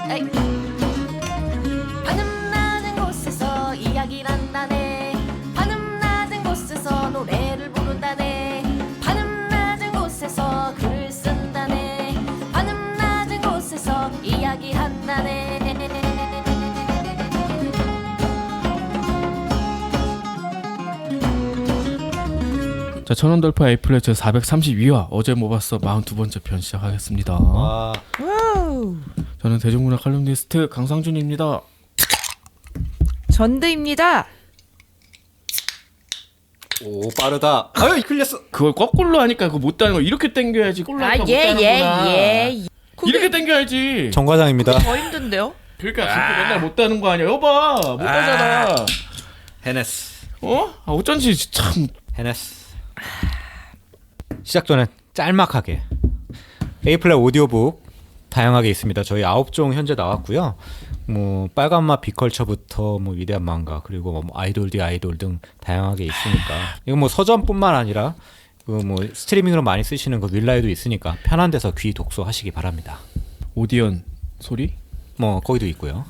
에이. 하늘 낮은 곳에서 이야기를 한다네. 하늘 낮은 곳에서 노래를 부른다네. 하늘 낮은 곳에서 글을 쓴다네. 하늘 낮은 곳에서 이야기한다네. 자, 천원돌파 에이플의 제 432화 어제 뭐 봤어 42번째 편 시작하겠습니다. 와. 저는 대중문화 칼럼니스트 강상준입니다. 전드입니다. 오 빠르다. 아유 흘렸어. 그걸 거꾸로 하니까 그거 못 따는 거 이렇게 당겨야지. 거꾸로 하니까 못 따는구나. 이렇게 당겨야지. 정 과장입니다. 더 힘든데요? 그러니까 그렇게 맨날 못 따는 거 아니야. 여봐 못 따잖아. 해냈어. 어? 아, 어쩐지 참. 해냈어. 시작 전에 짤막하게 에이플의 오디오북 다양하게 있습니다. 저희 9종 현재 나왔고요. 뭐 빨간맛 비컬처부터 뭐 위대한 망가 그리고 뭐 아이돌 디 아이돌 등 다양하게 있으니까 이거 뭐 서점뿐만 아니라 그 뭐 스트리밍으로 많이 쓰시는 그 윌라이도 있으니까 편한 데서 귀 독서하시기 바랍니다. 오디언 소리? 뭐 거기도 있고요.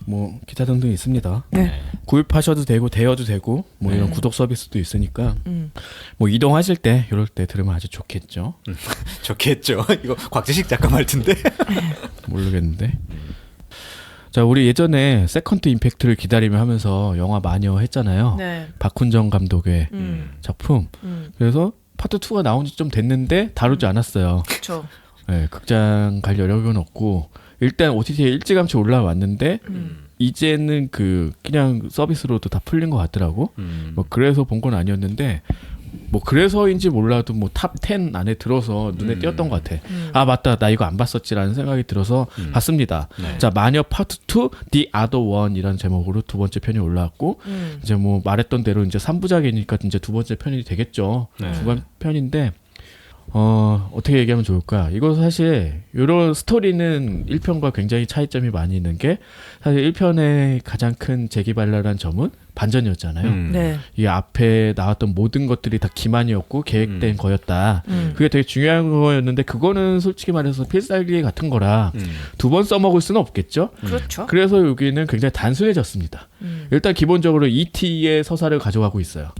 뭐 기타 등등 있습니다. 네. 구입하셔도 되고 대여도 되고 뭐 이런 구독 서비스도 있으니까 뭐 이동하실 때 이럴 때 들으면 아주 좋겠죠. 좋겠죠. 이거 곽지식 작가 말인데. 모르겠는데. 자, 우리 예전에 세컨드 임팩트를 기다리며 하면서 영화 마녀 했잖아요. 네. 박훈정 감독의 작품. 그래서 파트 2가 나온 지 좀 됐는데 다루지 않았어요. 그렇죠. 네, 극장 갈 여력은 없고 일단 OTT에 일찌감치 올라왔는데 이제는 그 그냥 서비스로도 다 풀린 것 같더라고. 뭐 그래서 본 건 아니었는데 뭐 그래서인지 몰라도 뭐 탑 10 안에 들어서 눈에 띄었던 것 같아. 아 맞다, 나 이거 안 봤었지라는 생각이 들어서 봤습니다. 네. 자, 마녀 파트 2 The Other One이라는 제목으로 두 번째 편이 올라왔고 이제 뭐 말했던 대로 이제 3부작이니까 이제 두 번째 편이 되겠죠. 네. 중간 편인데 어떻게 얘기하면 좋을까? 이거 사실 이런 스토리는 1편과 굉장히 차이점이 많이 있는 게 사실 1편의 가장 큰 재기발랄한 점은 반전이었잖아요. 네. 이 앞에 나왔던 모든 것들이 다 기만이었고 계획된 거였다. 그게 되게 중요한 거였는데 그거는 솔직히 말해서 필살기 같은 거라 두 번 써먹을 수는 없겠죠. 그렇죠. 그래서 여기는 굉장히 단순해졌습니다. 일단 기본적으로 E.T.의 서사를 가져가고 있어요.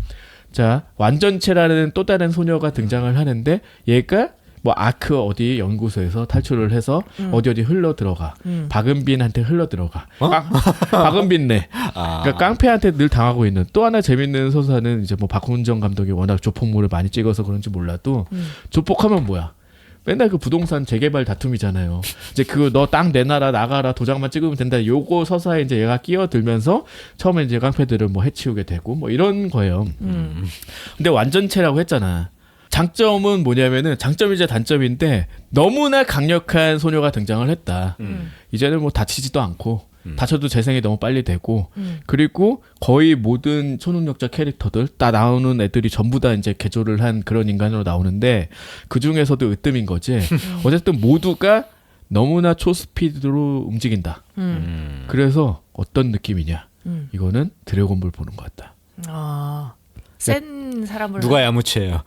자, 완전체라는 또 다른 소녀가 등장을 하는데 얘가 뭐 아크 어디 연구소에서 탈출을 해서 어디 흘러 들어가. 박은빈한테 흘러 들어가. 박은빈네. 그러니까 깡패한테 늘 당하고 있는 또 하나 재밌는 서사는 이제 뭐 박훈정 감독이 워낙 조폭물을 많이 찍어서 그런지 몰라도 조폭하면 뭐야? 맨날 그 부동산 재개발 다툼이잖아요. 이제 그거 너 땅 내놔라 나가라 도장만 찍으면 된다. 요거 서사에 이제 얘가 끼어들면서 처음에 이제 깡패들을 뭐 해치우게 되고 뭐 이런 거예요. 근데 완전체라고 했잖아. 장점은 뭐냐면은 장점이자 단점인데 너무나 강력한 소녀가 등장을 했다. 이제는 뭐 다치지도 않고 다쳐도 재생이 너무 빨리 되고 그리고 거의 모든 초능력자 캐릭터들 다 나오는 애들이 전부 다 이제 개조를 한 그런 인간으로 나오는데 그 중에서도 으뜸인 거지. 어쨌든 모두가 너무나 초스피드로 움직인다. 그래서 어떤 느낌이냐? 이거는 드래곤볼 보는 것 같다. 센 사람을 누가 야무치예요?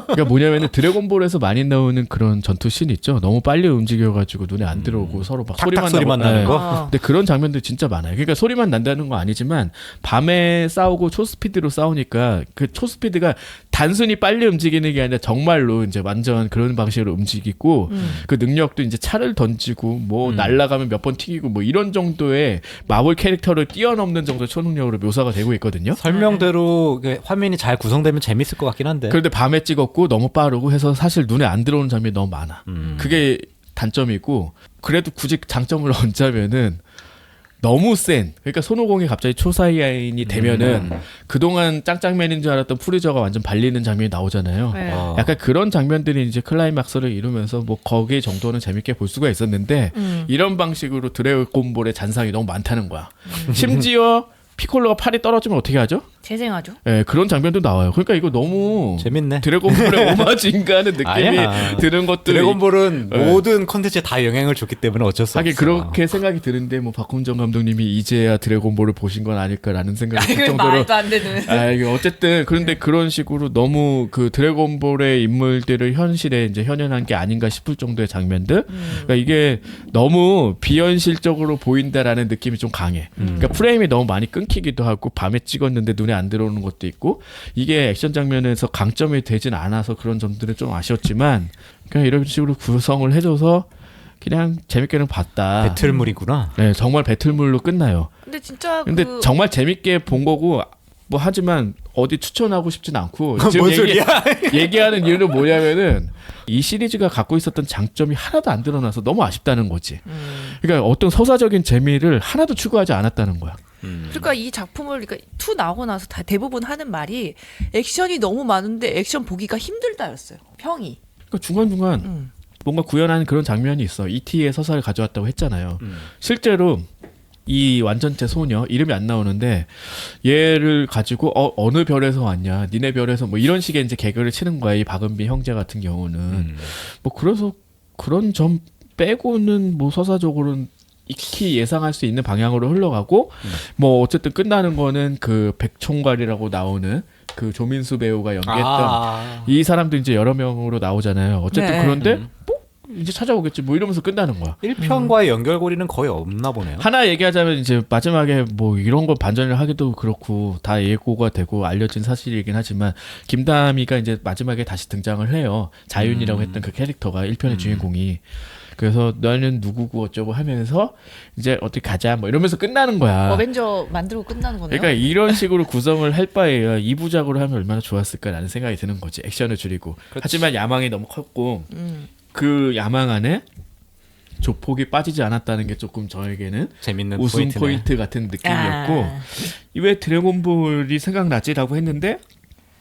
그러니까 뭐냐면은 드래곤볼에서 많이 나오는 그런 전투 씬 있죠. 너무 빨리 움직여가지고 눈에 안 들어오고 서로 막 소리만 나는 거? 아. 근데 그런 장면들 진짜 많아요. 그러니까 소리만 난다는 건 아니지만 밤에 싸우고 초스피드로 싸우니까 그 초스피드가 단순히 빨리 움직이는 게 아니라 정말로 이제 완전 그런 방식으로 움직이고 그 능력도 이제 차를 던지고 뭐 날아가면 몇 번 튀기고 뭐 이런 정도의 마블 캐릭터를 뛰어넘는 정도의 초능력으로 묘사가 되고 있거든요. 설명대로 화면이 잘 구성되면 재밌을 것 같긴 한데. 그런데 밤에 찍었고 너무 빠르고 해서 사실 눈에 안 들어오는 장면이 너무 많아. 그게 단점이고 그래도 굳이 장점을 얹자면은 너무 센. 그러니까 손오공이 갑자기 초사이아인이 되면은 그동안 짱짱맨인 줄 알았던 프리저가 완전 발리는 장면이 나오잖아요. 네. 약간 그런 장면들이 이제 클라이막스를 이루면서 뭐 거기 정도는 재밌게 볼 수가 있었는데 이런 방식으로 드래곤볼의 잔상이 너무 많다는 거야. 심지어 피콜로가 팔이 떨어지면 어떻게 하죠? 재생하죠. 예, 그런 장면도 나와요. 그러니까 이거 너무 재밌네. 드래곤볼의 오마주인가 하는 느낌이 아니야. 드는 것도 드래곤볼은 네. 모든 컨텐츠에 다 영향을 줬기 때문에 어쩔 수 하긴 없어. 그렇게 생각이 드는데 뭐 박훈정 감독님이 이제야 드래곤볼을 보신 건 아닐까라는 생각이 들 그 정도로 말도 안 되는. 아, 이게 어쨌든 그런데 그런 식으로 너무 그 드래곤볼의 인물들을 현실에 이제 현현한 게 아닌가 싶을 정도의 장면들. 그러니까 이게 너무 비현실적으로 보인다라는 느낌이 좀 강해. 그러니까 프레임이 너무 많이 끊기기도 하고 밤에 찍었는데 눈에 안 들어오는 것도 있고 이게 액션 장면에서 강점이 되진 않아서 그런 점들은 좀 아쉬웠지만 그냥 이런 식으로 구성을 해줘서 그냥 재밌게는 봤다. 배틀물이구나. 네, 정말 배틀물로 끝나요. 근데 진짜 근데 그 정말 재밌게 본 거고 뭐 하지만 어디 추천하고 싶진 않고 지금 뭔 소리야? 얘기하는 이유는 뭐냐면은 이 시리즈가 갖고 있었던 장점이 하나도 안 드러나서 너무 아쉽다는 거지. 그러니까 어떤 서사적인 재미를 하나도 추구하지 않았다는 거야. 그러니까 이 작품을 그러니까 2 나오고 나서 다 대부분 하는 말이 액션이 너무 많은데 액션 보기가 힘들다였어요. 평이. 그러니까 중간중간 뭔가 구현하는 그런 장면이 있어. E.T.의 서사를 가져왔다고 했잖아요. 실제로 이 완전체 소녀 이름이 안 나오는데 얘를 가지고 어느 별에서 왔냐, 니네 별에서 뭐 이런 식의 이제 개그를 치는 거야. 이 박은비 형제 같은 경우는 뭐 그래서 그런 점 빼고는 뭐 서사적으로는 익히 예상할 수 있는 방향으로 흘러가고 뭐 어쨌든 끝나는 거는 그 백총괄이라고 나오는 그 조민수 배우가 연기했던 이 사람도 이제 여러 명으로 나오잖아요. 어쨌든 네. 그런데 뭐 이제 찾아오겠지 뭐 이러면서 끝나는 거야. 1편과의 연결고리는 거의 없나 보네요. 하나 얘기하자면 이제 마지막에 뭐 이런 걸 반전을 하기도 그렇고 다 예고가 되고 알려진 사실이긴 하지만 김다미가 이제 마지막에 다시 등장을 해요. 자윤이라고 했던 그 캐릭터가 1편의 주인공이. 그래서 너는 누구고 어쩌고 하면서 이제 어떻게 가자 뭐 이러면서 끝나는 거야. 어벤져 만들고 끝나는 거네요. 그러니까 이런 식으로 구성을 할 바에야 2부작으로 하면 얼마나 좋았을까라는 생각이 드는 거지. 액션을 줄이고. 하지만 야망이 너무 컸고 그 야망 안에 조폭이 빠지지 않았다는 게 조금 저에게는 재밌는 웃음 포인트네. 포인트 같은 느낌이었고 아. 왜 드래곤볼이 생각나지라고 했는데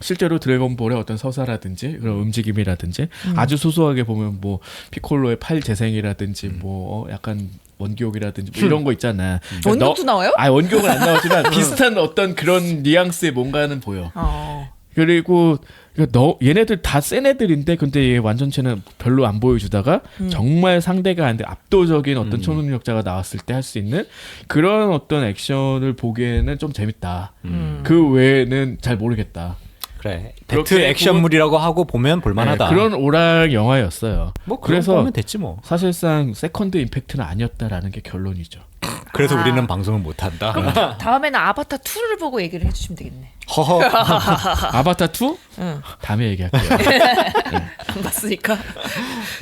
실제로 드래곤볼의 어떤 서사라든지 그런 움직임이라든지 아주 소소하게 보면 뭐 피콜로의 팔 재생이라든지 뭐 약간 원기옥이라든지 뭐 이런 거 있잖아. 그러니까 원격도 나와요? 아 원기옥은 안 나오지만 비슷한 어떤 그런 뉘앙스의 뭔가는 보여. 어. 그리고 얘네들 다 센 애들인데 근데 얘 완전체는 별로 안 보여주다가 정말 상대가 안 돼 압도적인 어떤 초능력자가 나왔을 때 할 수 있는 그런 어떤 액션을 보기에는 좀 재밌다. 그 외에는 잘 모르겠다. 그래. 그렇게 배틀 액션물이라고 하고 보면 볼만하다. 네, 그런 오락 영화였어요. 뭐 그래서 보면 됐지 뭐. 사실상 세컨드 임팩트는 아니었다라는 게 결론이죠. 그래서 아. 우리는 방송을 못 한다. 다음에는 아바타 2를 보고 얘기를 해주시면 되겠네. 허허. 아바타 2? 응. 다음에 얘기할게요. 안 봤으니까.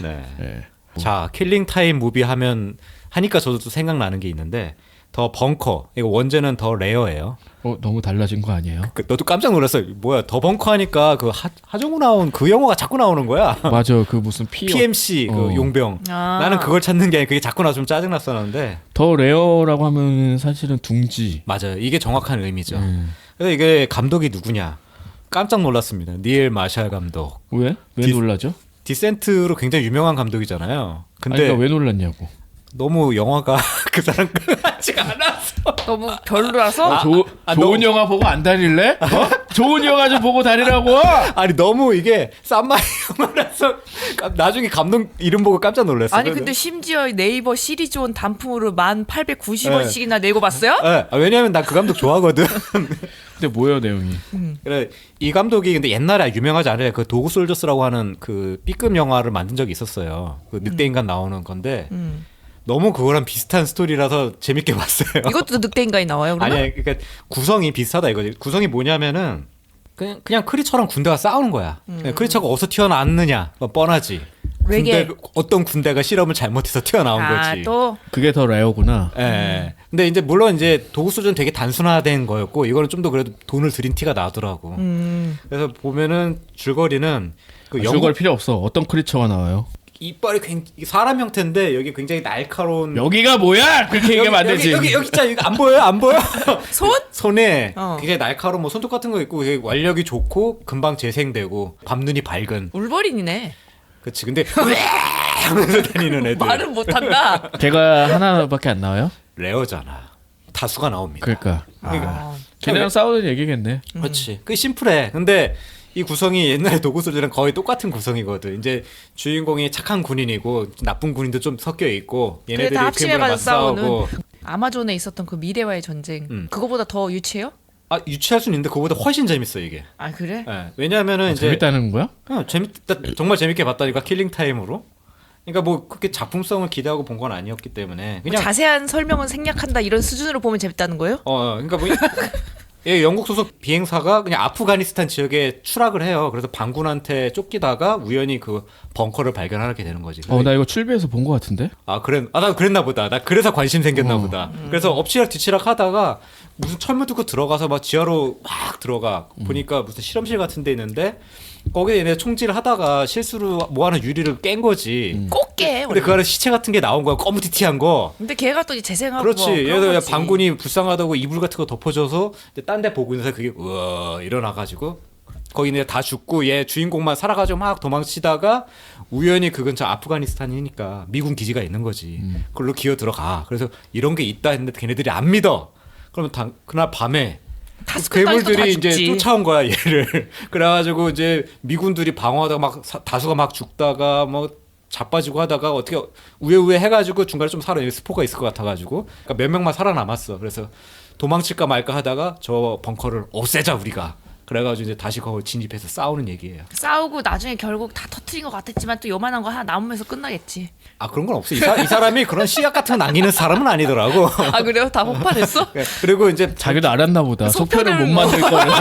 네. 네. 자, 킬링 타임 무비 하면 하니까 저도 또 생각나는 게 있는데 더 벙커. 이거 원제는 더 레어예요. 너무 달라진 거 아니에요? 너도 깜짝 놀랐어. 뭐야? 더 벙커 하니까 그 하정우 나온 그 영화가 자꾸 나오는 거야. 맞아. 그 무슨 PMC 그 용병. 아. 나는 그걸 찾는 게 아니라 그게 자꾸 나서 좀 짜증 났었는데. 더 레어라고 하면 사실은 둥지. 맞아요. 이게 정확한 의미죠. 그래서 이게 감독이 누구냐? 깜짝 놀랐습니다. 니엘 마샬 감독. 왜? 왜 놀라죠? 디센트로 굉장히 유명한 감독이잖아요. 근데 아니, 그러니까 왜 놀랐냐고. 너무 영화가 그 사람 같지가 않았어. 너무 별로라서. 좋은 영화 보고 안 다닐래? 좋은 영화 좀 보고 다니라고. 아니 너무 이게 싼마이 영화라서 나중에 감독 이름 보고 깜짝 놀랐어. 아니 근데 심지어 네이버 시리즈온 단품으로 1,890원씩이나 내고 봤어요? 네. 왜냐면 나 그 감독 좋아하거든. 근데 뭐예요 내용이? 그래 이 감독이 근데 옛날에 유명하지 않아요. 그 도구 솔저스라고 하는 그 B급 영화를 만든 적이 있었어요. 그 늑대 인간 나오는 건데 너무 그거랑 비슷한 스토리라서 재밌게 봤어요. 이것도 늑대 인간이 나와요 그러면? 아니 그러니까 구성이 비슷하다 이거지. 구성이 뭐냐면은 그냥 크리처랑 군대가 싸우는 거야. 그냥 크리처가 어디서 튀어나왔느냐 뻔하지. 외계. 어떤 군대가 실험을 잘못해서 튀어나온 거지. 또 그게 더 레어구나. 예. 근데 이제 물론 이제 도구 수준 되게 단순화된 거였고 이거는 좀 더 그래도 돈을 들인 티가 나더라고. 그래서 보면은 줄거리는 그 줄거리 필요 없어. 어떤 크리처가 나와요? 이빨이 굉장히 사람 형태인데 여기 굉장히 날카로운 여기가 뭐야? 그렇게 얘기하면 안 되지. 여기 있잖아. 이거 안 보여요? 안 보여? 손? 손에 어. 굉장히 날카로운 뭐 손톱 같은 거 있고 되게 완력이 좋고 금방 재생되고 밤눈이 밝은. 울버린이네. 그렇지. 근데 하면서 다니는 애들. 말은 못한다. 걔가 하나밖에 안 나와요? 레어잖아. 다수가 나옵니다. 그러니까. 아. 걔네랑 싸우는 얘기겠네. 그렇지. 그게 심플해. 근데 이 구성이 옛날에 도구소리랑 거의 똑같은 구성이거든. 이제 주인공이 착한 군인이고 나쁜 군인도 좀 섞여 있고 얘네들이 다 합심해가지고 맞싸우고. 아마존에 있었던 그 미래와의 전쟁 그거보다 더 유치해요? 아 유치할 수는 있는데 그거보다 훨씬 재밌어 이게. 아 그래? 예. 왜냐하면은 이제 재밌다는 거야? 재밌다 정말 재밌게 봤다니까 킬링 타임으로. 그러니까 뭐 그렇게 작품성을 기대하고 본 건 아니었기 때문에 그냥 자세한 설명은 생략한다 이런 수준으로 보면 재밌다는 거예요? 그러니까 뭐 예, 영국 소속 비행사가 그냥 아프가니스탄 지역에 추락을 해요. 그래서 반군한테 쫓기다가 우연히 그 벙커를 발견하게 되는 거지. 나 이거 출비에서 본 것 같은데. 나 그랬나 보다. 나 그래서 관심 생겼나 보다. 그래서 엎치락 뒤치락 하다가 무슨 철문 뚫고 들어가서 막 지하로 막 들어가 보니까 무슨 실험실 같은 데 있는데 거기에 얘네 총질을 하다가 실수로 뭐 하는 유리를 깬 거지. 꼭 깨. 근데 그 안에 시체 같은 게 나온 거야. 검티티한 거. 근데 걔가 또 이제 재생하고 그렇지. 뭐 예를 그런 들어 거지. 반군이 불쌍하다고 이불 같은 거 덮어줘서 딴 데 보고 있는데 그게 우와 일어나가지고 거기 이제 다 죽고 얘 주인공만 살아가지고 막 도망치다가 우연히 그 근처 아프가니스탄이니까 미군 기지가 있는 거지. 그걸로 기어 들어가. 그래서 이런 게 있다 했는데 걔네들이 안 믿어. 그러면 그날 밤에 괴물들이 이제 쫓아온 거야 얘를. 그래가지고 이제 미군들이 방어하다가 막 다수가 막 죽다가 뭐 자빠지고 하다가 어떻게 우회우회 해가지고 중간에 좀 스포가 있을 것 같아가지고 그러니까 몇 명만 살아남았어. 그래서 도망칠까 말까 하다가 저 벙커를 없애자 우리가. 그래가지고 이제 다시 거기 진입해서 싸우는 얘기예요. 싸우고 나중에 결국 다 터트린 것 같았지만 또 요만한 거 하나 남으면서 끝나겠지. 아 그런 건 없어. 이 사람이 그런 씨앗 같은 거 남기는 사람은 아니더라고. 아 그래요? 다 폭발했어? 그리고 이제 자기도 알았나 보다. 속편을 못 속편을 만들 거를.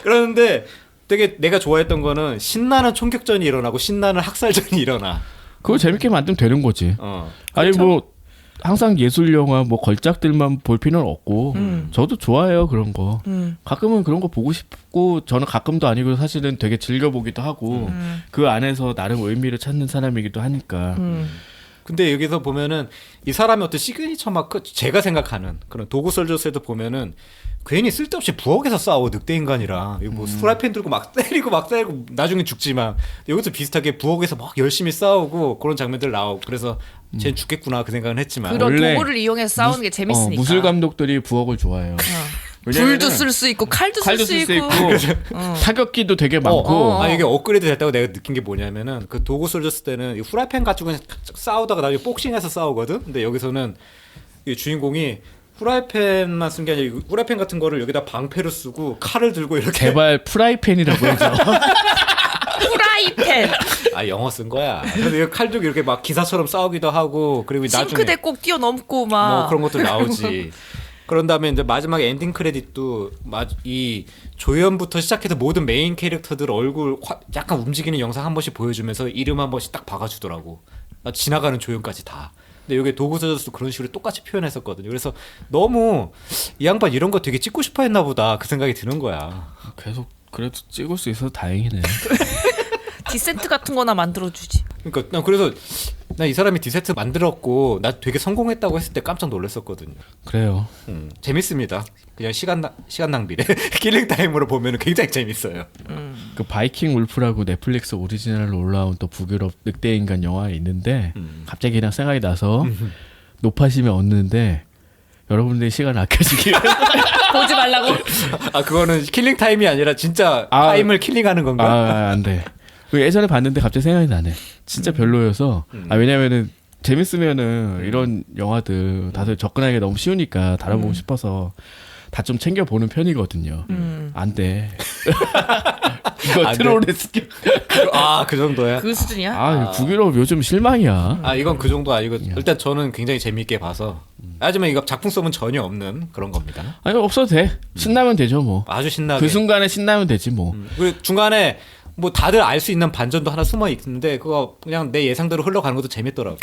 그러는데 되게 내가 좋아했던 거는 신나는 총격전이 일어나고 신나는 학살전이 일어나. 그걸 재밌게 만들면 되는 거지. 아니 그렇죠. 뭐 항상 예술 영화 뭐 걸작들만 볼 필요는 없고 저도 좋아해요 그런 거. 가끔은 그런 거 보고 싶고 저는 가끔도 아니고 사실은 되게 즐겨 보기도 하고 그 안에서 나름 의미를 찾는 사람이기도 하니까. 근데 여기서 보면은 이 사람의 어떤 시그니처 마크 제가 생각하는 그런 도구 솔저스에도 보면은 괜히 쓸데없이 부엌에서 싸워 늑대 인간이랑 이거 뭐 프라이팬 들고 막 때리고 나중에 죽지만 여기서 비슷하게 부엌에서 막 열심히 싸우고 그런 장면들 나오고 그래서 쟤는 죽겠구나 그 생각은 했지만 그런 원래 도구를 이용해서 싸우는 게 재밌으니까. 무술 감독들이 부엌을 좋아해요. 불도 쓸 수 있고 칼도 쓸 수 있고. 타격기도 되게 많고. 이게 업그레이드 됐다고 내가 느낀 게 뭐냐면은 그 도구 솔저스 때는 이 후라이팬 가지고 그냥 싸우다가 나중에 복싱해서 싸우거든. 근데 여기서는 이 주인공이 후라이팬만 쓴 게 아니라 후라이팬 같은 거를 여기다 방패로 쓰고 칼을 들고 이렇게 제발 프라이팬이라고 해줘. 프라이팬. 영어 쓴 거야. 그래서 칼 들고 이렇게 막 기사처럼 싸우기도 하고 그리고 나중에 싱크대 꼭 뛰어넘고 막. 뭐 그런 것도 나오지. 그런 다음에 이제 마지막에 엔딩 크레딧도 이 조연부터 시작해서 모든 메인 캐릭터들 얼굴 약간 움직이는 영상 한 번씩 보여주면서 이름 한 번씩 딱 박아주더라고. 지나가는 조연까지 다. 근데 여기 도구 솔저스도 그런 식으로 똑같이 표현했었거든요. 그래서 너무 이 양반 이런 거 되게 찍고 싶어 했나 보다 그 생각이 드는 거야. 계속 그래도 찍을 수 있어서 다행이네. 디센트 같은 거나 만들어주지. 그러니까 난 그래서 나 이 사람이 디세트 만들었고 나 되게 성공했다고 했을 때 깜짝 놀랐었거든요. 그래요. 재밌습니다. 그냥 시간 낭비래. 킬링 타임으로 보면 굉장히 재밌어요. 그 바이킹 울프라고 넷플릭스 오리지널로 올라온 또 북유럽 늑대 인간 영화 있는데 갑자기 그냥 생각이 나서 높아심에 얻는데 여러분들이 시간 아껴주길. 보지 말라고. 그거는 킬링 타임이 아니라 진짜 타임을 킬링하는 건가? 안 돼. 예전에 봤는데 갑자기 생각이 나네. 진짜 별로여서. 왜냐면은 재밌으면은 이런 영화들 다들 접근하기가 너무 쉬우니까 다뤄보고 싶어서 다 좀 챙겨보는 편이거든요. 안 돼. 이거 안 트롤의 스킬. 그 정도야? 그 수준이야? 북유럽 요즘 실망이야. 이건 그 정도 아니고 일단 저는 굉장히 재밌게 봐서 하지만 이거 작품성은 전혀 없는 그런 겁니다. 아니 없어도 돼. 신나면 되죠 뭐. 아주 신나게. 그 순간에 신나면 되지 뭐. 그리고 중간에 뭐 다들 알 수 있는 반전도 하나 숨어 있는데 그거 그냥 내 예상대로 흘러가는 것도 재밌더라고.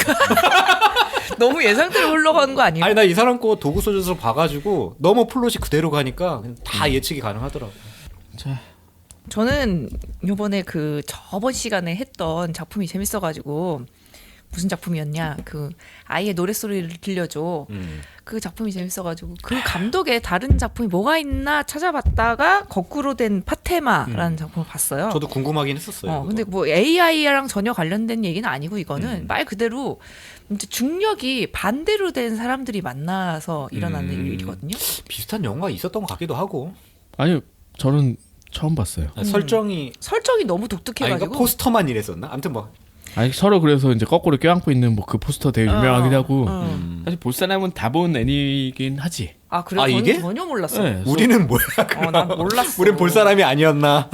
너무 예상대로 흘러가는 거 아니에요? 아니 나 이 사람 거 도구 소저스로 봐가지고 너무 플롯이 그대로 가니까 그냥 다 예측이 가능하더라고. 자, 저는 요번에 그 저번 시간에 했던 작품이 재밌어가지고 무슨 작품이었냐? 그 아이의 노랫소리를 들려줘. 그 작품이 재밌어가지고 그 감독의 다른 작품이 뭐가 있나 찾아봤다가 거꾸로 된 파테마라는 작품을 봤어요. 저도 궁금하긴 했었어요. 근데 뭐 AI랑 전혀 관련된 얘기는 아니고 이거는 말 그대로 이제 중력이 반대로 된 사람들이 만나서 일어나는 일이거든요. 비슷한 영화가 있었던 것 같기도 하고. 아니 저는 처음 봤어요. 설정이 설정이 너무 아니, 독특해가지고 그러니까 포스터만 이랬었나? 아무튼 뭐 아니 서로 그래서 이제 거꾸로 껴안고 있는 뭐 그 포스터 되게 유명하기도 하고 사실 볼 사람은 다 본 애니긴 하지. 아 그래? 아, 저는 이게? 전혀 몰랐어. 네, 우리는 뭐야? 난 몰랐어. 우린 볼 사람이 아니었나?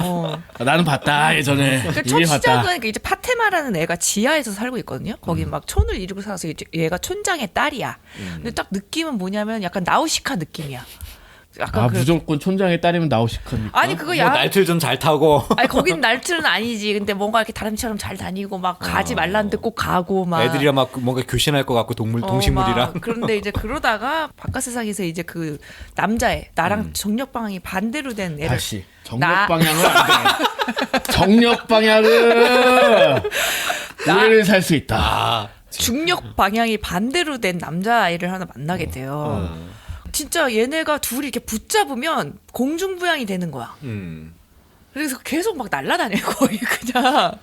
나는 봤다 예전에 그러니까 이미 첫 봤다. 시작은 이제 파테마라는 애가 지하에서 살고 있거든요. 거기 막 촌을 이루고 살아서 이제 얘가 촌장의 딸이야. 근데 딱 느낌은 뭐냐면 약간 나우시카 느낌이야. 약간 아 무조건 촌장의 딸이면 나오시합니까? 아니 그거 뭐 야. 날틀 좀 잘 타고. 아니 거긴 날틀은 아니지. 근데 뭔가 이렇게 다람쥐처럼 잘 다니고 막 가지 말라는데 꼭 가고 막 애들이랑 막 뭔가 교신할 것 같고 동식물이랑. 막 그런데 이제 그러다가 바깥 세상에서 이제 그 남자애 나랑 정력 방향이 반대로 된 애를 다시 정력 나- 방향은 안 돼. 정력 방향은 우리를 살 수 있다. 아, 중력 방향이 반대로 된 남자아이를 하나 만나게 돼요. 진짜 얘네가 둘이 이렇게 붙잡으면 공중부양이 되는 거야. 그래서 계속 막 날아다녀요, 거의 그냥.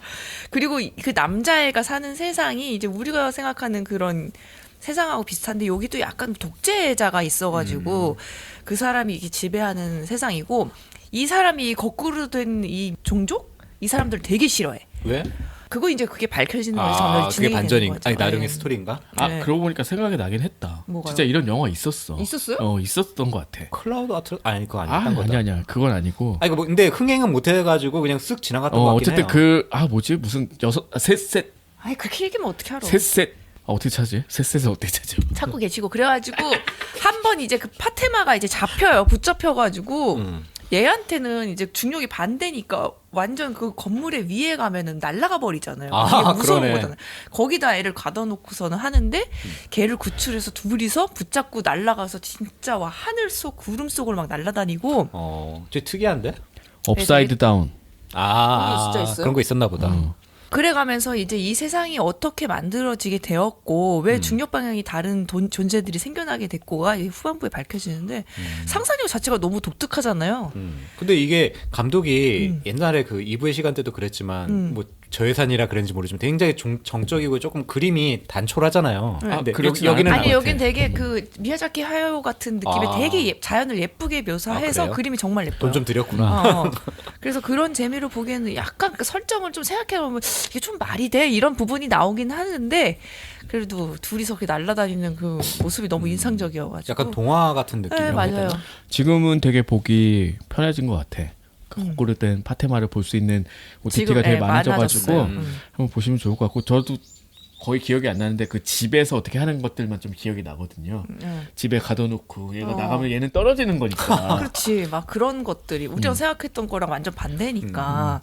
그리고 그 남자애가 사는 세상이 이제 우리가 생각하는 그런 세상하고 비슷한데 여기도 약간 독재자가 있어가지고 그 사람이 이게 지배하는 세상이고 이 사람이 거꾸로 된 이 종족? 이 사람들 되게 싫어해. 왜? 그거 이제 그게 밝혀지는 거예요. 아, 점점 그게 진행이 반전인가? 되는 거죠. 아니 나름의 네. 스토리인가? 아 네. 그러고 보니까 생각이 나긴 했다. 뭐가요? 진짜 이런 영화 있었어. 있었어요? 있었던 것 같아. 클라우드 아트 아니 그거 아 아니야. 딴 아니야 그건 아니고. 아니 뭐 근데 흥행은 못 해가지고 그냥 쓱 지나갔던 것 같긴 어쨌든 해요. 그 뭐지 무슨 셋셋 아니 그렇게 얘기하면 어떻게 알아? 셋셋 어떻게 찾지? 셋셋을 어떻게 찾죠? 찾고 계시고 그래가지고 한 번 이제 그 파테마가 이제 잡혀요. 붙잡혀가지고 얘한테는 이제 중력이 반대니까 완전 그 건물의 위에 가면은 날아가 버리잖아요. 아, 그게 무서운 그러네. 거잖아요. 거기다 애를 가둬놓고서는 하는데 걔를 구출해서 둘이서 붙잡고 날아가서 진짜 와 하늘 속 구름 속을 막 날아다니고 되게 특이한데? 업사이드 다운. 아, 그게 진짜 있어요? 그런 거 있었나 보다. 그래가면서 이제 이 세상이 어떻게 만들어지게 되었고 왜 중력 방향이 다른 존재들이 생겨나게 됐고가 이제 후반부에 밝혀지는데 상상력 자체가 너무 독특하잖아요. 근데 이게 감독이 옛날에 그 2부의 시간 때도 그랬지만 뭐 저예산이라 그런지 모르지만 굉장히 정적이고 조금 그림이 단촐하잖아요. 네. 근데 그렇진 여기는 않은 것 아니 같아. 여긴 되게 그 미야자키 하야오 같은 느낌의 아. 되게 자연을 예쁘게 묘사해서 그래요? 그림이 정말 예뻐요. 돈 좀 들였구나. 그래서 그런 재미로 보기에는 약간 그 설정을 좀 생각해보면 이게 좀 말이 돼 이런 부분이 나오긴 하는데 그래도 둘이서 그렇게 날아다니는 그 모습이 너무 인상적이어가지고. 약간 동화 같은 느낌이라고 네 맞아요. 해야 되나? 지금은 되게 보기 편해진 것 같아. 거꾸로 된 파테마를 볼 수 있는 OTT가 지금, 되게 네, 많아져가지고 많아졌어요. 한번 보시면 좋을 것 같고 저도 거의 기억이 안 나는데 그 집에서 어떻게 하는 것들만 좀 기억이 나거든요. 집에 가둬놓고 얘가 나가면 얘는 떨어지는 거니까. 그렇지 막 그런 것들이 우리가 생각했던 거랑 완전 반대니까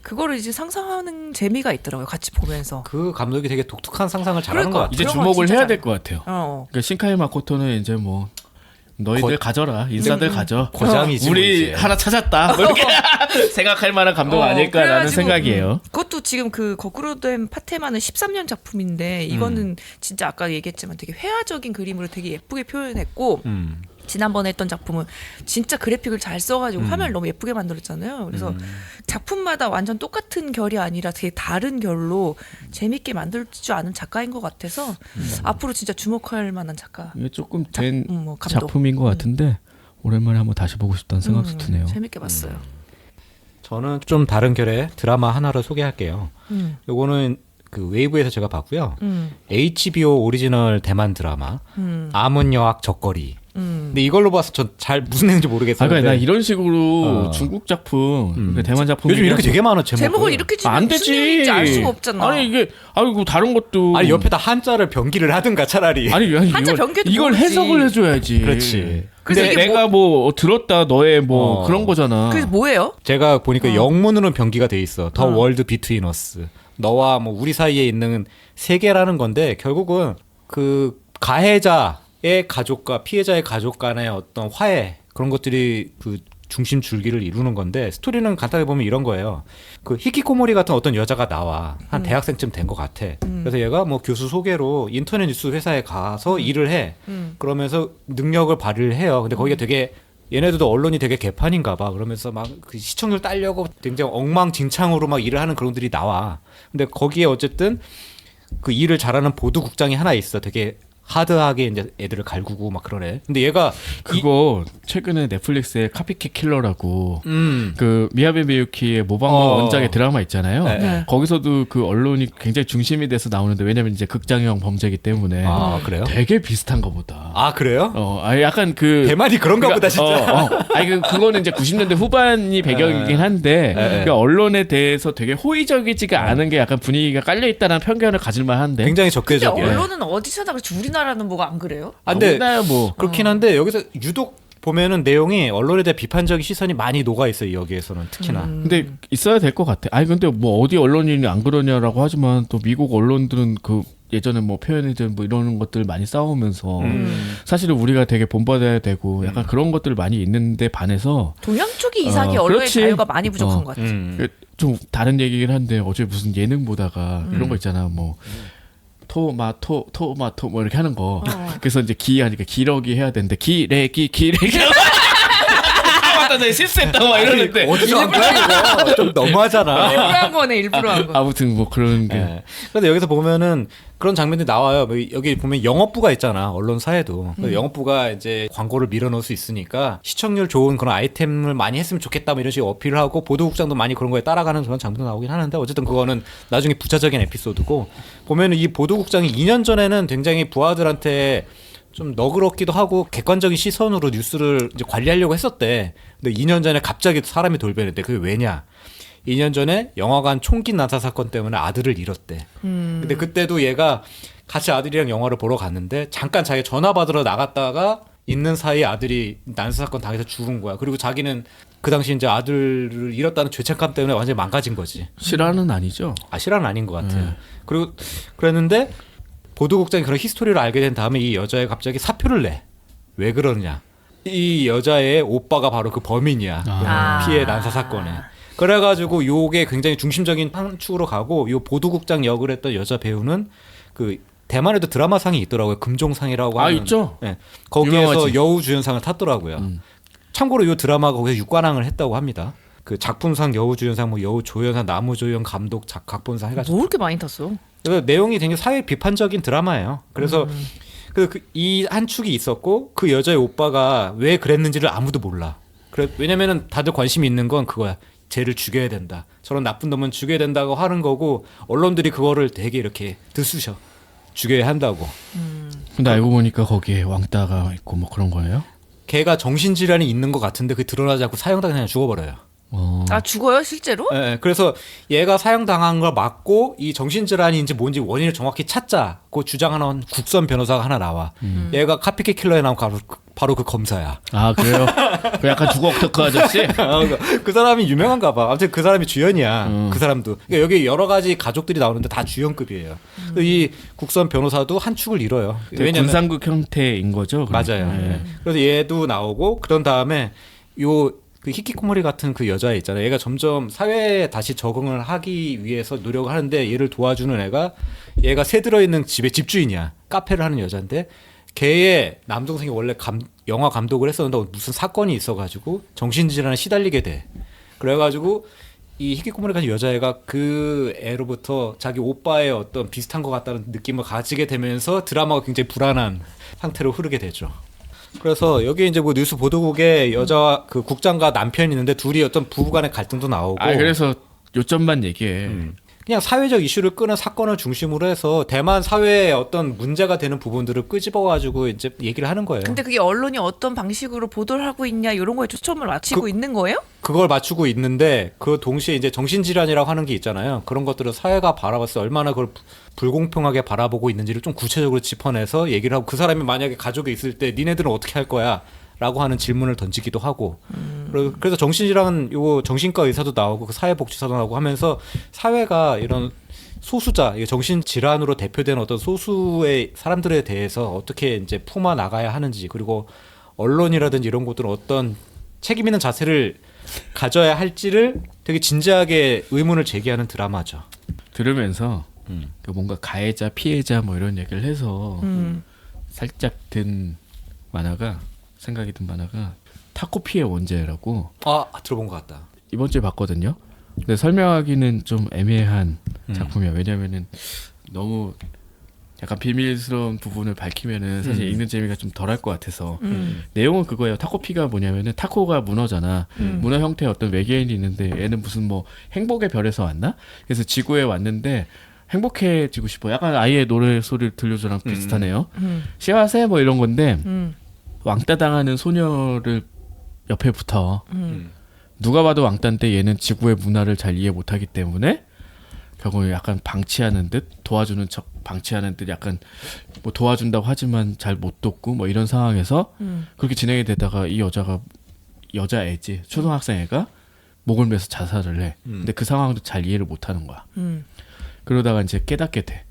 그거를 이제 상상하는 재미가 있더라고요. 같이 보면서. 그 감독이 되게 독특한 상상을 잘하는 그러니까. 것 같아요. 이제 그런 거 주목을 진짜 해야 될 것 같아요. 그러니까 신카이 마코토는 이제 뭐 너희들 가져라 인싸들 가져 고장이지 우리 뭐 이제. 하나 찾았다 뭐 이렇게 생각할 만한 감독 아닐까라는 그래가지고, 생각이에요. 그것도 지금 그 거꾸로 된 파테마는 13년 작품인데 이거는 진짜 아까 얘기했지만 되게 회화적인 그림으로 되게 예쁘게 표현했고 지난번에 했던 작품은 진짜 그래픽을 잘 써가지고 화면을 너무 예쁘게 만들었잖아요. 그래서 작품마다 완전 똑같은 결이 아니라 되게 다른 결로 재밌게 만들 줄 아는 작가인 것 같아서 앞으로 진짜 주목할 만한 작가. 이게 조금 된 감독. 작품인 것 같은데 오랜만에 한번 다시 보고 싶다는 생각도 드네요. 재밌게 봤어요. 저는 좀 다른 결의 드라마 하나를 소개할게요. 요거는 그 웨이브에서 제가 봤고요. HBO 오리지널 대만 드라마 아문 여학 적거리. 근데 이걸로 봐서 전 잘 무슨 내용인지 모르겠어요. 그러니까 나 근데 이런 식으로 중국 작품, 그러니까 대만 작품 요즘 이렇게 되게 많아 제목을. 제목을 이렇게 지면 안 무슨 되지. 내용인지 알 수가 없잖아. 아니 이게 아이고 다른 것도 아니 옆에다 한자를 변기를 하든가 차라리. 아니 한자 이걸, 변기도 이걸 모르지. 해석을 해줘야지. 그렇지. 그래서 근데 이게 내가 뭐 들었다 너의 뭐 그런 거잖아. 그래서 뭐예요? 제가 보니까 영문으로는 변기가 돼 있어. 더 월드 비트윈 어스. 너와 뭐 우리 사이에 있는 세계라는 건데 결국은 그 가해자의 가족과 피해자의 가족 간의 어떤 화해 그런 것들이 그 중심 줄기를 이루는 건데 스토리는 간단히 보면 이런 거예요. 그 히키코모리 같은 어떤 여자가 나와 한 대학생쯤 된 것 같아. 그래서 얘가 뭐 교수 소개로 인터넷 뉴스 회사에 가서 일을 해. 그러면서 능력을 발휘를 해요. 근데 거기가 되게 얘네들도 언론이 되게 개판인가 봐. 그러면서 막 그 시청률 따려고 굉장히 엉망진창으로 막 일을 하는 그런들이 나와. 근데 거기에 어쨌든 그 일을 잘하는 보도국장이 하나 있어. 되게 하드하게 이제 애들을 갈구고 막 그러네. 근데 얘가 그거 최근에 넷플릭스에 카피캣 킬러라고 그 미야비 미유키의 모방과 원작의 드라마 있잖아요. 네. 거기서도 그 언론이 굉장히 중심이 돼서 나오는데 왜냐면 이제 극장형 범죄이기 때문에 아 그래요? 되게 비슷한가 보다. 아 그래요? 아니 약간 그 대만이 그런가 보다 진짜. 아니 그거는 이제 90년대 후반이 배경이긴 한데 그러니까 언론에 대해서 되게 호의적이지가 않은 게 약간 분위기가 깔려 있다는 편견을 가질만 한데. 굉장히 근데 적대적이에요. 언론은 어디서나 그렇지 우리나라는 뭐가 안 그래요? 아, 근데 우리나라 뭐 그렇긴 한데 여기서 유독 보면은 내용이 언론에 대한 비판적인 시선이 많이 녹아 있어요. 여기에서는 특히나. 근데 있어야 될 것 같아. 아니 근데 뭐 어디 언론인이 안 그러냐라고 하지만 또 미국 언론들은 그 예전에 뭐 표현이든 뭐 이런 것들 많이 싸우면서 사실은 우리가 되게 본받아야 되고 약간 그런 것들 많이 있는데 반해서 동양 쪽이 이상하게 언론의 그렇지. 자유가 많이 부족한 것 같아. 좀 다른 얘기긴 한데 어제 무슨 예능 보다가 이런 거 있잖아 뭐 토마토 뭐 이렇게 하는 거 그래서 이제 기하니까 기러기 해야 되는데 기레기 맞다 내가 실수했다고 막 이러는데 어디서 한 거야 그거? 좀 너무하잖아. 일부러 한 거네 일부러 한 거. 아무튼 뭐 그런 게 네. 그런데 여기서 보면은 그런 장면들이 나와요. 뭐 여기 보면 영업부가 있잖아. 언론사에도. 그 영업부가 이제 광고를 밀어넣을 수 있으니까 시청률 좋은 그런 아이템을 많이 했으면 좋겠다 뭐 이런 식으로 어필을 하고 보도국장도 많이 그런 거에 따라가는 그런 장면도 나오긴 하는데 어쨌든 그거는 나중에 부차적인 에피소드고 보면은 이 보도국장이 2년 전에는 굉장히 부하들한테 좀 너그럽기도 하고 객관적인 시선으로 뉴스를 이제 관리하려고 했었대. 근데 2년 전에 갑자기 사람이 돌변했대. 그게 왜냐? 2년 전에 영화관 총기 난사 사건 때문에 아들을 잃었대. 근데 그때도 얘가 같이 아들이랑 영화를 보러 갔는데 잠깐 자기 전화 받으러 나갔다가 있는 사이에 아들이 난사 사건 당해서 죽은 거야. 그리고 자기는 그 당시 이제 아들을 잃었다는 죄책감 때문에 완전히 망가진 거지. 실화는 아니죠. 아, 실화는 아닌 것 같아요. 그리고 그랬는데 보도국장이 그런 히스토리를 알게 된 다음에 이 여자애가 갑자기 사표를 내. 왜 그러느냐. 이 여자의 오빠가 바로 그 범인이야. 그 피해 난사 사건에. 그래가지고 요게 굉장히 중심적인 한 축으로 가고 요 보도국장 역을 했던 여자 배우는 그 대만에도 드라마상이 있더라고요. 금종상이라고 하는. 있죠. 네. 거기에서 유명하지. 여우주연상을 탔더라고요. 참고로 요 드라마가 거기서 6관왕을 했다고 합니다. 그 작품상 여우주연상, 뭐 여우조연상, 나무조연, 감독, 각본상 해가지고. 뭐 이렇게 많이 탔어? 그래서 내용이 되게 사회 비판적인 드라마예요. 그래서 이 한 축이 있었고 그 여자의 오빠가 왜 그랬는지를 아무도 몰라. 왜냐면은 다들 관심이 있는 건 그거야. 쟤를 죽여야 된다. 저런 나쁜 놈은 죽여야 된다고 하는 거고 언론들이 그거를 되게 이렇게 들쑤셔. 죽여야 한다고. 근데 알고 보니까 거기에 왕따가 있고 뭐 그런 거예요? 걔가 정신질환이 있는 것 같은데 그게 드러나지 않고 사형당해 그냥 죽어버려요. 아 죽어요 실제로? 네, 그래서 얘가 사형당한 걸 막고 이 정신질환인지 뭔지 원인을 정확히 찾자고 주장하는 국선 변호사가 하나 나와. 얘가 카피캣 킬러에 나온 바로 그 검사야. 아 그래요? 그 약간 주걱터크 아저씨? 그 사람이 유명한가 봐. 아무튼 그 사람이 주연이야. 그 사람도. 그러니까 여기 여러 가지 가족들이 나오는데 다 주연급이에요. 이 국선 변호사도 한 축을 잃어요. 왜냐면 군상극 형태인 거죠? 그러니까. 맞아요. 네. 그래서 얘도 나오고 그런 다음에 요 그 히키코모리 같은 그 여자 있잖아요. 얘가 점점 사회에 다시 적응을 하기 위해서 노력을 하는데 얘를 도와주는 얘가 새 들어있는 집의 집주인이야. 카페를 하는 여자인데 걔의 남동생이 원래 영화 감독을 했었는데 무슨 사건이 있어가지고 정신질환에 시달리게 돼. 그래가지고 이 히키코모리 같은 여자애가 그 애로부터 자기 오빠의 어떤 비슷한 것 같다는 느낌을 가지게 되면서 드라마가 굉장히 불안한 상태로 흐르게 되죠. 그래서 여기 이제 뭐 뉴스 보도국에 여자 그 국장과 남편이 있는데 둘이 어떤 부부간의 갈등도 나오고. 아 그래서 요점만 얘기해. 그냥 사회적 이슈를 끄는 사건을 중심으로 해서 대만 사회에 어떤 문제가 되는 부분들을 끄집어가지고 이제 얘기를 하는 거예요. 근데 그게 언론이 어떤 방식으로 보도를 하고 있냐 이런 거에 초점을 맞추고 있는 거예요? 그걸 맞추고 있는데 그 동시에 이제 정신질환이라고 하는 게 있잖아요. 그런 것들을 사회가 바라봤을 때 얼마나 그걸 불공평하게 바라보고 있는지를 좀 구체적으로 짚어내서 얘기를 하고 그 사람이 만약에 가족이 있을 때 니네들은 어떻게 할 거야? 라고 하는 질문을 던지기도 하고 그래서 정신질환 요 정신과 의사도 나오고 그 사회복지사도 나오고 하면서 사회가 이런 소수자 정신질환으로 대표되는 어떤 소수의 사람들에 대해서 어떻게 이제 품어 나가야 하는지 그리고 언론이라든지 이런 것들은 어떤 책임 있는 자세를 가져야 할지를 되게 진지하게 의문을 제기하는 드라마죠. 들으면서 그 뭔가 가해자, 피해자 뭐 이런 얘기를 해서 살짝 생각이 든 만화가 타코피의 원제라고 들어본 것 같다. 이번 주에 봤거든요. 근데 설명하기는 좀 애매한 작품이야. 왜냐면은 너무 약간 비밀스러운 부분을 밝히면은 사실 읽는 재미가 좀 덜할 것 같아서 내용은 그거예요. 타코피가 뭐냐면은 타코가 문어잖아. 문어 형태의 어떤 외계인이 있는데 얘는 무슨 뭐 행복의 별에서 왔나? 그래서 지구에 왔는데 행복해지고 싶어. 약간 아이의 노래 소리를 들려줘랑 비슷하네요. 시와세 뭐 이런 건데 왕따 당하는 소녀를 옆에 붙어. 누가 봐도 왕따인데 얘는 지구의 문화를 잘 이해 못하기 때문에 결국 약간 방치하는 듯 도와주는 척 방치하는 듯 약간 뭐 도와준다고 하지만 잘 못 돕고 뭐 이런 상황에서 그렇게 진행이 되다가 이 여자애지 초등학생 애가 목을 매서 자살을 해. 근데 그 상황도 잘 이해를 못하는 거야. 그러다가 이제 깨닫게 돼.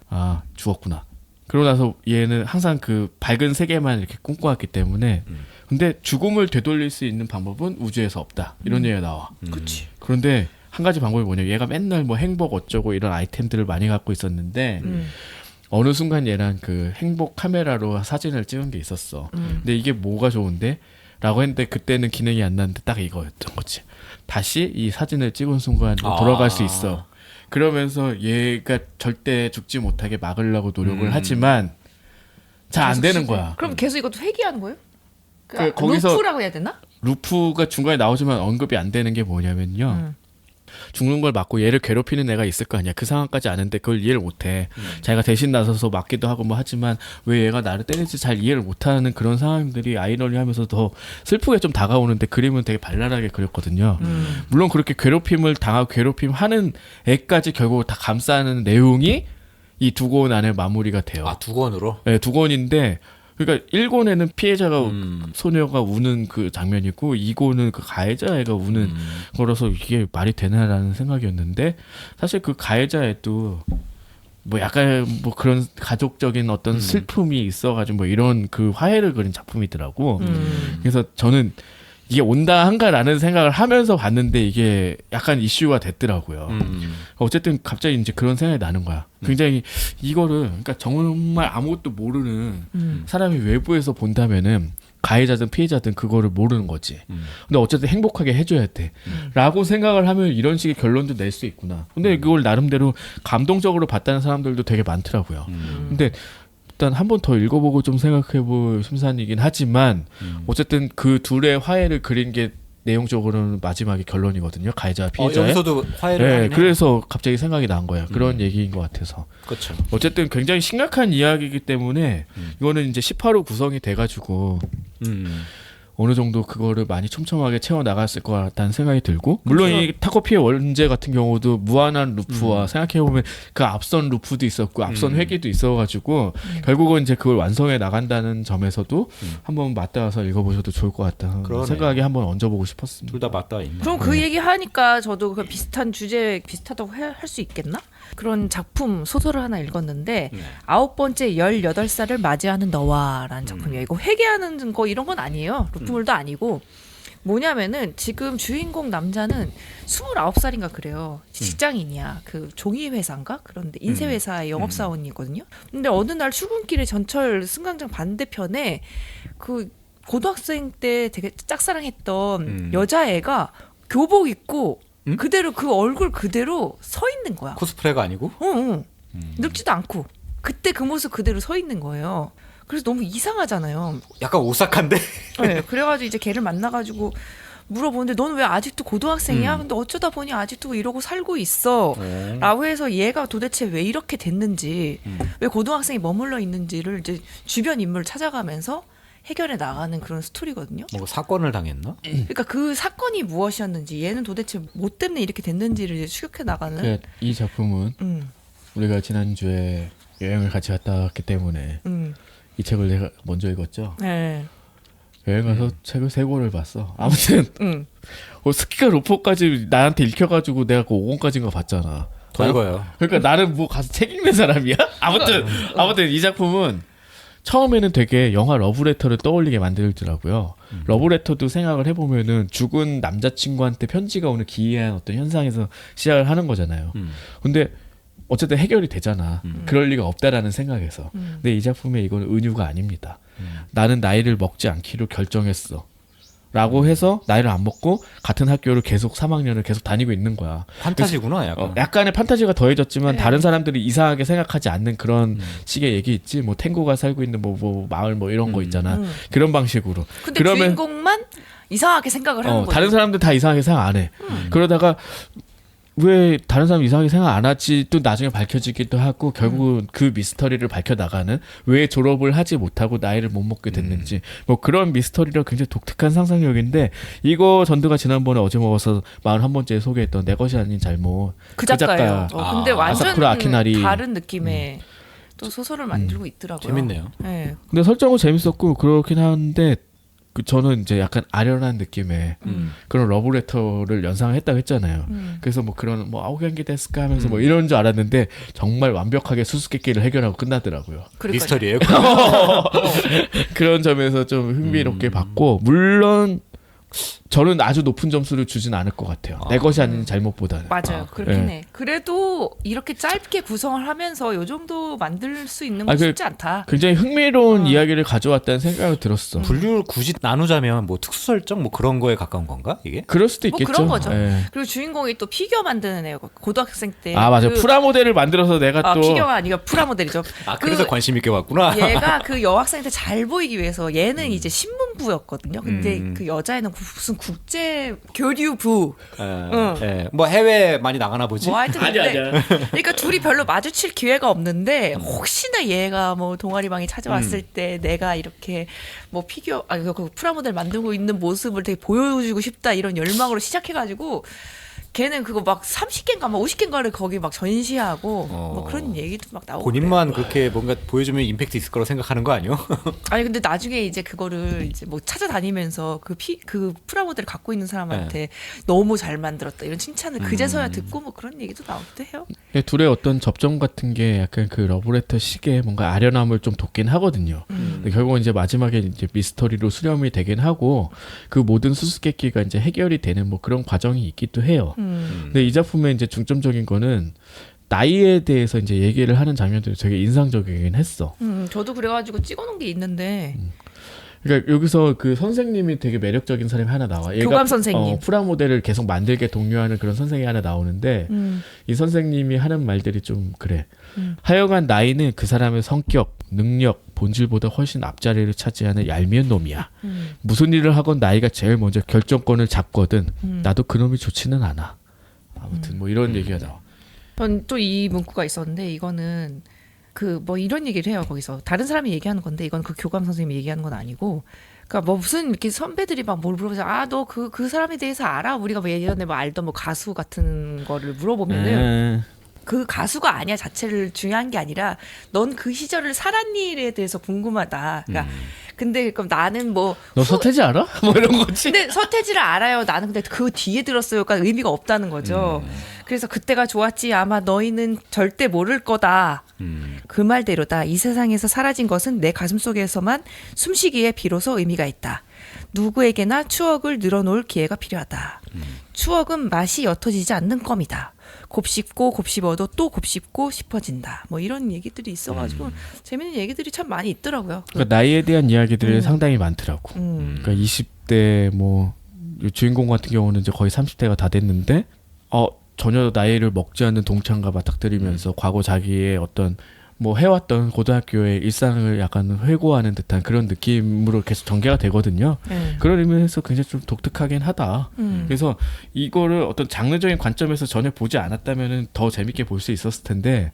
아 죽었구나. 그러고 나서 얘는 항상 그 밝은 세계만 이렇게 꿈꿔왔기 때문에 근데 죽음을 되돌릴 수 있는 방법은 우주에서 없다. 이런 얘기가 나와. 그치. 그런데 한 가지 방법이 뭐냐면 얘가 맨날 뭐 행복 어쩌고 이런 아이템들을 많이 갖고 있었는데 어느 순간 얘랑 그 행복 카메라로 사진을 찍은 게 있었어. 근데 이게 뭐가 좋은데? 라고 했는데 그때는 기능이 안 났는데 딱 이거였던 거지. 다시 이 사진을 찍은 순간으로 돌아갈 수 있어. 그러면서 얘가 절대 죽지 못하게 막으려고 노력을 하지만 잘 안 되는 거야. 그럼 계속 이것도 회귀하는 거예요? 거기서 루프라고 해야 되나? 루프가 중간에 나오지만 언급이 안 되는 게 뭐냐면요. 죽는 걸 막고 얘를 괴롭히는 애가 있을 거 아니야. 그 상황까지 아는데 그걸 이해를 못해. 자기가 대신 나서서 막기도 하고 뭐 하지만 왜 얘가 나를 때릴지 잘 이해를 못하는 그런 상황들이 아이러니하면서 더 슬프게 좀 다가오는데 그림은 되게 발랄하게 그렸거든요. 물론 그렇게 괴롭힘을 당하고 괴롭힘하는 애까지 결국 다 감싸는 내용이 이 두 권 안에 마무리가 돼요. 두 권으로? 네, 두 권인데 그러니까 1권에는 피해자가 소녀가 우는 그 장면이고 2권은 그 가해자 애가 우는 거라서 이게 말이 되나라는 생각이었는데 사실 그 가해자 애도 뭐 약간 뭐 그런 가족적인 어떤 슬픔이 있어가지고 뭐 이런 그 화해를 그린 작품이더라고. 그래서 저는 이게 온다 한가라는 생각을 하면서 봤는데 이게 약간 이슈가 됐더라고요. 어쨌든 갑자기 이제 그런 생각이 나는 거야. 굉장히 이거를 그러니까 정말 아무것도 모르는 사람이 외부에서 본다면은 가해자든 피해자든 그거를 모르는 거지. 근데 어쨌든 행복하게 해줘야 돼. 라고 생각을 하면 이런 식의 결론도 낼 수 있구나. 근데 그걸 나름대로 감동적으로 봤다는 사람들도 되게 많더라고요. 근데 일단 한 번 더 읽어보고 좀 생각해볼 심산이긴 하지만 어쨌든 그 둘의 화해를 그린 게 내용적으로는 마지막에 결론이거든요. 가해자 피해자의. 여기서도 화해를 네, 하네. 그래서 갑자기 생각이 난 거야. 그런 얘기인 것 같아서. 그렇죠. 어쨌든 굉장히 심각한 이야기이기 때문에 이거는 이제 18호 구성이 돼가지고 어느 정도 그거를 많이 촘촘하게 채워 나갔을 것 같다는 생각이 들고 물론 이 타코피의 원제 같은 경우도 무한한 루프와 생각해보면 그 앞선 루프도 있었고 앞선 회기도 있어가지고 결국은 이제 그걸 완성해 나간다는 점에서도 한번 맞닿아서 읽어보셔도 좋을 것 같다는 그러네요. 생각에 한번 얹어보고 싶었습니다. 둘 다 맞닿아 있네. 그럼 그 얘기 하니까 저도 그 비슷한 주제 비슷하다고 할 수 있겠나? 그런 작품 소설을 하나 읽었는데 9번째 18살을 맞이하는 너와라는 작품이에요. 이거 회개하는 거 이런 건 아니에요. 루프물도 아니고 뭐냐면은 지금 주인공 남자는 29살인가 그래요. 직장인이야. 그 종이 회사인가? 그런데 인쇄 회사의 영업사원이거든요. 근데 어느 날 출근길에 전철 승강장 반대편에 그 고등학생 때 되게 짝사랑했던 여자애가 교복 입고 그대로 그 얼굴 그대로 서 있는 거야. 코스프레가 아니고? 응. 늙지도 않고 그때 그 모습 그대로 서 있는 거예요. 그래서 너무 이상하잖아요. 약간 오싹한데? 네, 그래가지고 이제 걔를 만나가지고 물어보는데 너는 왜 아직도 고등학생이야? 근데 어쩌다 보니 아직도 이러고 살고 있어. 라고 해서 얘가 도대체 왜 이렇게 됐는지 왜 고등학생이 머물러 있는지를 이제 주변 인물을 찾아가면서 해결해 나가는 그런 스토리거든요. 뭐 사건을 당했나? 그러니까 그 사건이 무엇이었는지 얘는 도대체 뭐 때문에 이렇게 됐는지를 이제 추격해 나가는. 이 작품은 우리가 지난주에 여행을 같이 갔다 왔기 때문에 이 책을 내가 먼저 읽었죠. 네. 여행 가서 책을 3권을 봤어. 아무튼 스키가 로퍼까지 나한테 읽혀가지고 내가 그 5권까지인가 봤잖아. 더 읽어요. 그러니까 나는 뭐 가서 책 읽는 사람이야? 아무튼 이 작품은 처음에는 되게 영화 러브레터를 떠올리게 만들더라고요. 러브레터도 생각을 해보면은 죽은 남자친구한테 편지가 오는 기이한 어떤 현상에서 시작을 하는 거잖아요. 근데 어쨌든 해결이 되잖아. 그럴 리가 없다라는 생각에서. 근데 이 작품의 이거는 은유가 아닙니다. 나는 나이를 먹지 않기로 결정했어. 라고 해서 나이를 안 먹고 같은 학교를 계속 3학년을 계속 다니고 있는 거야. 판타지구나 약간. 약간의 판타지가 더해졌지만 네. 다른 사람들이 이상하게 생각하지 않는 그런 식의 얘기 있지. 뭐 탱고가 살고 있는 뭐 마을 뭐 이런 거 있잖아. 그런 방식으로. 근데 주인공만 이상하게 생각을 하는 거죠. 다른 사람들 다 이상하게 생각 안 해. 그러다가 왜 다른 사람 이상하게 생각 안 하지 또 나중에 밝혀지기도 하고 결국은 그 미스터리를 밝혀나가는 왜 졸업을 하지 못하고 나이를 못 먹게 됐는지 뭐 그런 미스터리로 굉장히 독특한 상상력인데 이거 전드가 지난번에 어제 먹어서 41번째에 소개했던 내 것이 아닌 잘못 그 작가예요. 작가. 근데 완전 아사쿠라 아키나리. 다른 느낌의 또 소설을 만들고 있더라고요. 재밌네요. 네. 근데 설정은 재밌었고 그렇긴 한데 저는 이제 약간 아련한 느낌의 그런 러브레터를 연상을 했다고 했잖아요. 그래서 뭐 그런 뭐 아오겐기 데스까 하면서 뭐 이런 줄 알았는데 정말 완벽하게 수수께끼를 해결하고 끝나더라고요. 그러니까요. 미스터리예요. 그런 점에서 좀 흥미롭게 봤고 물론 저는 아주 높은 점수를 주진 않을 것 같아요. 내 것이 아닌 잘못보다는. 맞아요. 그렇긴 네. 해. 그래도 이렇게 짧게 구성을 하면서 요 정도 만들 수 있는 건 그 쉽지 않다. 굉장히 흥미로운 이야기를 가져왔다는 생각이 들었어. 분류를 굳이 나누자면 뭐 특수 설정 뭐 그런 거에 가까운 건가 이게? 그럴 수도 뭐 있겠죠. 그런 거죠. 예. 그리고 주인공이 또 피규어 만드는 애고 고등학생 때. 아 맞아. 그- 프라모델을 만들어서 내가 또 피규어가 아니라 프라모델이죠. 아 그래서 관심 있게 봤구나. 얘가 그 여학생한테 잘 보이기 위해서 얘는 이제 신문부였거든요. 근데 그 여자애는 무슨 국제 교류부. 뭐 해외 많이 나가나 보지. 뭐 하여튼 아니야, 근데 아니야. 그러니까 둘이 별로 마주칠 기회가 없는데 혹시나 얘가 뭐 동아리방에 찾아왔을 때 내가 이렇게 뭐 피규어 그 프라모델 만들고 있는 모습을 되게 보여주고 싶다 이런 열망으로 시작해가지고 걔는 그거 막 30개인가 막 50개인가를 거기 막 전시하고 뭐 그런 얘기도 막 나오고 본인만 그렇게 뭔가 보여주면 임팩트 있을 거라고 생각하는 거 아니요? 아니 근데 나중에 이제 그거를 이제 뭐 찾아다니면서 그 프라모델을 갖고 있는 사람한테 너무 잘 만들었다 이런 칭찬을 그제서야 듣고 뭐 그런 얘기도 나오기도 해요. 둘의 어떤 접점 같은 게 약간 그 러브레터 식의 뭔가 아련함을 좀 돋긴 하거든요. 근데 결국은 이제 마지막에 이제 미스터리로 수렴이 되긴 하고 그 모든 수수께끼가 이제 해결이 되는 뭐 그런 과정이 있기도 해요. 근데 이 작품의 이제 중점적인 거는 나이에 대해서 이제 얘기를 하는 장면들이 되게 인상적이긴 했어. 저도 그래가지고 찍어놓은 게 있는데 그러니까 여기서 그 선생님이 되게 매력적인 사람이 하나 나와. 얘가 교감 선생님. 프라모델을 계속 만들게 독려하는 그런 선생이 하나 나오는데 이 선생님이 하는 말들이 좀 그래. 하여간 나이는 그 사람의 성격, 능력, 본질보다 훨씬 앞자리를 차지하는 얄미운 놈이야. 무슨 일을 하건 나이가 제일 먼저 결정권을 잡거든. 나도 그놈이 좋지는 않아. 아무튼 뭐 이런 얘기가 나와. 전 또 이 문구가 있었는데 이거는 그 뭐 이런 얘기를 해요 거기서 다른 사람이 얘기하는 건데 이건 그 교감 선생님이 얘기하는 건 아니고 그러니까 뭐 무슨 이렇게 선배들이 막 뭘 물어보자 너 그 사람에 대해서 알아 우리가 뭐 예전에 뭐 알던 뭐 가수 같은 거를 물어보면은 그 가수가 아니야 자체를 중요한 게 아니라 넌 그 시절을 살았 일에 대해서 궁금하다. 그러니까 근데 그럼 나는 뭐 너 서태지 알아? 뭐 이런 거지. 근데 서태지를 알아요. 나는 근데 그 뒤에 들었어요가 의미가 없다는 거죠. 그래서 그때가 좋았지 아마 너희는 절대 모를 거다. 그 말대로다. 이 세상에서 사라진 것은 내 가슴 속에서만 숨쉬기에 비로소 의미가 있다. 누구에게나 추억을 늘어놓을 기회가 필요하다. 추억은 맛이 옅어지지 않는 껌이다. 곱씹고 곱씹어도 또 곱씹고 싶어진다. 뭐 이런 얘기들이 있어가지고 재밌는 얘기들이 참 많이 있더라고요. 그러니까 나이에 대한 이야기들이 상당히 많더라고. 그러니까 20대 뭐 주인공 같은 경우는 이제 거의 30대가 다 됐는데 전혀 나이를 먹지 않는 동창과 맞닥뜨리면서 과거 자기의 어떤 뭐 해왔던 고등학교의 일상을 약간 회고하는 듯한 그런 느낌으로 계속 전개가 되거든요. 그런 의미에서 굉장히 좀 독특하긴 하다. 그래서 이거를 어떤 장르적인 관점에서 전혀 보지 않았다면은 더 재밌게 볼 수 있었을 텐데